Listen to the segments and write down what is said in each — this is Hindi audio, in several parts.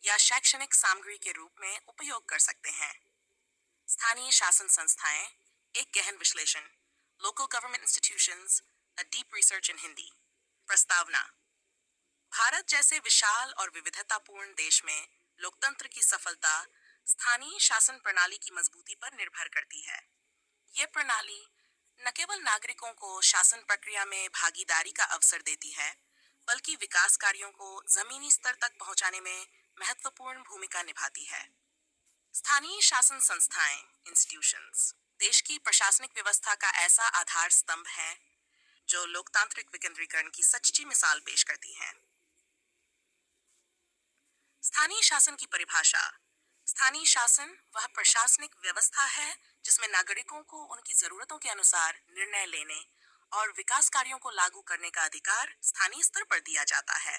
या शैक्षणिक सामग्री के रूप में उपयोग कर सकते हैं। स्थानीय शासन संस्थाएं, एक गहन विश्लेषण, local government institutions, a deep research इन हिंदी। प्रस्तावना। भारत जैसे विशाल और विविधतापूर्ण देश में लोकतंत्र की सफलता स्थानीय शासन प्रणाली की मजबूती पर निर्भर करती है। ये प्रणाली न केवल नागरिकों को शासन प्रक्रिया में भागीदारी का अवसर देती है, बल्कि विकास कार्यों को जमीनी स्तर तक पहुंचाने में महत्वपूर्ण भूमिका निभाती है। स्थानीय शासन संस्थाएं, इंस्टीट्यूशंस, देश की प्रशासनिक व्यवस्था का ऐसा आधार स्तंभ है जो लोकतांत्रिक विकेंद्रीकरण की सच्ची मिसाल पेश करती हैं। स्थानीय शासन की परिभाषा। स्थानीय शासन वह प्रशासनिक व्यवस्था है जिसमें नागरिकों को उनकी जरूरतों के अनुसार निर्णय लेने और विकास कार्यों को लागू करने का अधिकार स्थानीय स्तर पर दिया जाता है।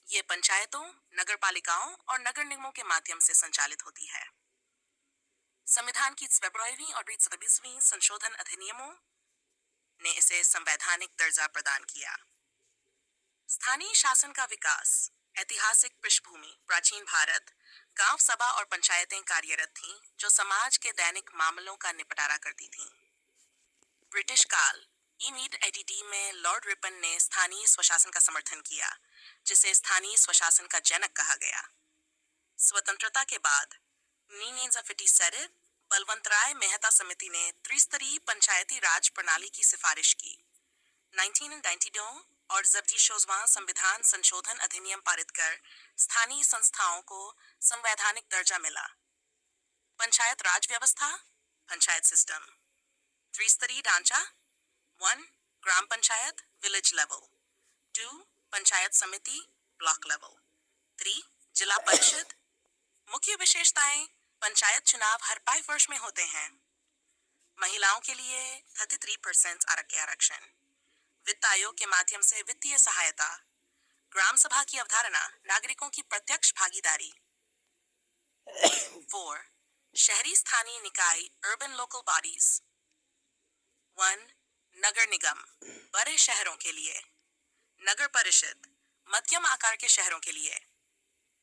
ये पंचायतों, नगरपालिकाओं और नगर निगमों के माध्यम से संचालित होती है। संविधान की 22वीं और 26वीं संशोधन अधिनियमों ने इसे संवैधानिक दर्जा प्रदान किया। स्थानीय शासन का विकास। ऐतिहासिक पृष्ठभूमि। प्राचीन भारत, गांव सभा और पंचायतें कार्यरत थीं जो समाज के दैनिक मामलों का निपटारा करती थीं। ब्रिटिश काल। ई मीट एडीडी में लॉर्ड रिपन ने स्थानीय स्वशासन का समर्थन किया, जिसे स्थानीय स्वशासन का जनक कहा गया। स्वतंत्रता के बाद means of it said it, Balwantrai Mehta समिति ने त्रिस्तरीय पंचायती राज प्रणाली की सिफारिश की। 1992 और जबजी शोजवां संविधान संशोधन अधिनियम पारित कर स्थानीय संस्थाओं को संवैधानिक दर्जा मिला। पंचायत राज व्यवस्था, पंचायत सिस्टम। त्रिस्तरीय ढांचा। 1. ग्राम पंचायत, विलेज लेवल। 2. पंचायत समिति, ब्लॉक लेवल। 3. जिला परिषद। मुख्य विशेषताएं। पंचायत चुनाव हर 5 वर्ष में होते हैं। महिलाओं के लिए 33% आरक्षण। वित्त आयोग के माध्यम से वित्तीय सहायता। ग्राम सभा की अवधारणा, नागरिकों की प्रत्यक्ष भागीदारी। 4. शहरी स्थानीय निकाय, अर्बन लोकल बॉडीज। 1. नगर निगम, बड़े शहरों के लिए। नगर परिषद, मध्यम आकार के शहरों के लिए।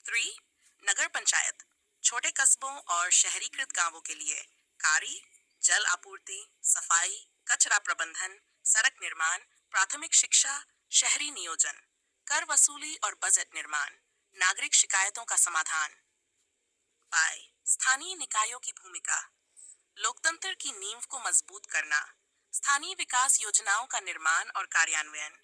3. नगर पंचायत, छोटे कस्बों और शहरीकृत गांवों के लिए। कार्य, जल आपूर्ति, सफाई, कचरा प्रबंधन, सड़क निर्माण, प्राथमिक शिक्षा, शहरी नियोजन, कर वसूली और बजट निर्माण, नागरिक शिकायतों का समाधान। बाय स्थानीय निकायों की भूमिका। लोकतंत्र की नींव को मजबूत करना, स्थानीय विकास योजनाओं का निर्माण और कार्यान्वयन,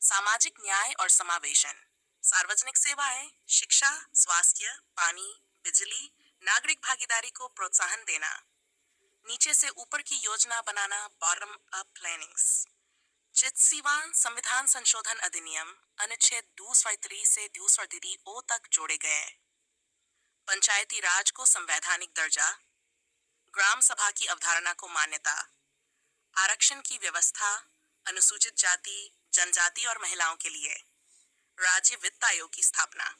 सामाजिक न्याय और समावेशन, सार्वजनिक सेवाएं, शिक्षा, स्वास्थ्य, पानी, बिजली, नागरिक भागीदारी को प्रोत्साहन देना, नीचे से ऊपर की योजना बनाना, बॉटम अप प्लानिंग्स। चित्सीवान संविधान संशोधन अधिनियम अनुच्छेद 2 से 2 ओ तक जोड़े गए। पंचायती राज को संवैधानिक दर्जा, ग्राम सभा की अवधारणा को मान्यता, आरक्षण की व्यवस्था, अनुसूचित जाति, जनजाति और महिलाओं के लिए, राज्य वित्त आयोग की स्थापना।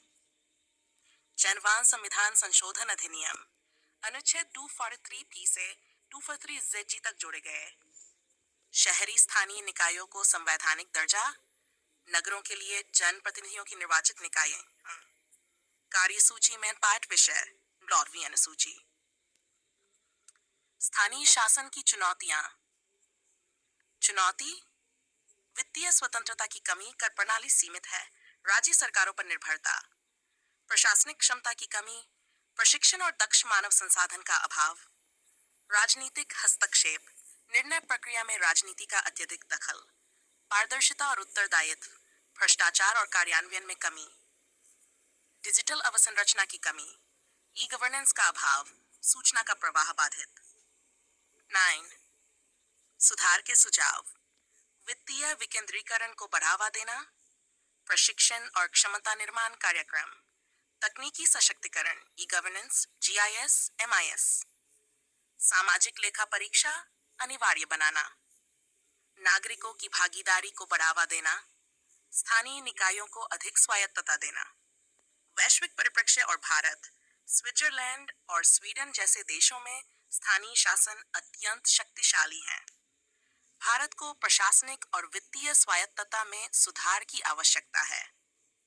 जनवान संविधान संशोधन अधिनियम अनुच्छेद 243 से 243 तक जोड़े गए। शहरी स्थानीय निकायों को संवैधानिक दर्जा, नगरों के लिए जन प्रतिनिधियों की निर्वाचित निकायें। कार्यसूची में पाठ विषय, 9वीं अनुसूची। स्थानीय शासन की चुनौतियां। चुनौती, वित्तीय स्वतंत्रता की कमी, कर प्रणाली सीमित है, राज्य सरकारों पर निर्भरता। प्रशासनिक क्षमता की कमी, प्रशिक्षण और दक्ष मानव संसाधन का अभाव। राजनीतिक हस्तक्षेप, निर्णय प्रक्रिया में राजनीति का अत्यधिक दखल। पारदर्शिता और उत्तरदायित्व, भ्रष्टाचार और कार्यान्वयन में कमी। डिजिटल अवसंरचना की कमी, ई गवर्नेंस का अभाव, सूचना का प्रवाह बाधित। 9. सुधार के सुझाव। वित्तीय विकेंद्रीकरण को बढ़ावा देना, प्रशिक्षण और क्षमता निर्माण कार्यक्रम, तकनीकी सशक्तिकरण, ई गवर्नेंस, जीआईएस, एमआईएस। सामाजिक लेखा परीक्षा अनिवार्य बनाना, नागरिकों की भागीदारी को बढ़ावा देना, स्थानीय निकायों को अधिक स्वायत्तता देना। वैश्विक परिप्रेक्ष्य और भारत, स्विट्जरलैंड और स्वीडन जैसे देशों में स्थानीय शासन अत्यंत शक्तिशाली हैं। भारत को प्रशासनिक और वित्तीय स्वायत्तता में सुधार की आवश्यकता है।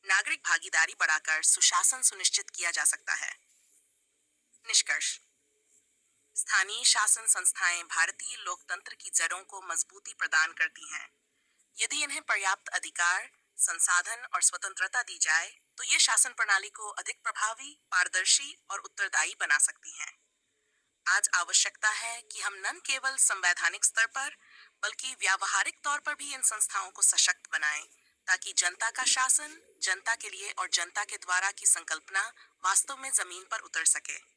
नागरिक भागीदारी बढ़ाकर सुशासन सुनिश्चित किया जा सकता है। निष्कर्ष। स्थानीय शासन संस्थाएं भारतीय लोकतंत्र की जड़ों को मजबूती प्रदान करती हैं। यदि इन्हें पर्याप्त अधिकार, संसाधन और स्वतंत्रता दी जाए, तो ये शासन प्रणाली को अधिक प्रभावी, पारदर्शी और उत्तरदायी बना सकती हैं। आज आवश्यकता है कि हम न केवल संवैधानिक स्तर पर, बल्कि व्यावहारिक तौर पर भी इन संस्थाओं को सशक्त बनाएं, ताकि जनता का शासन, जनता के लिए और जनता के द्वारा की संकल्पना वास्तव में जमीन पर उतर सके।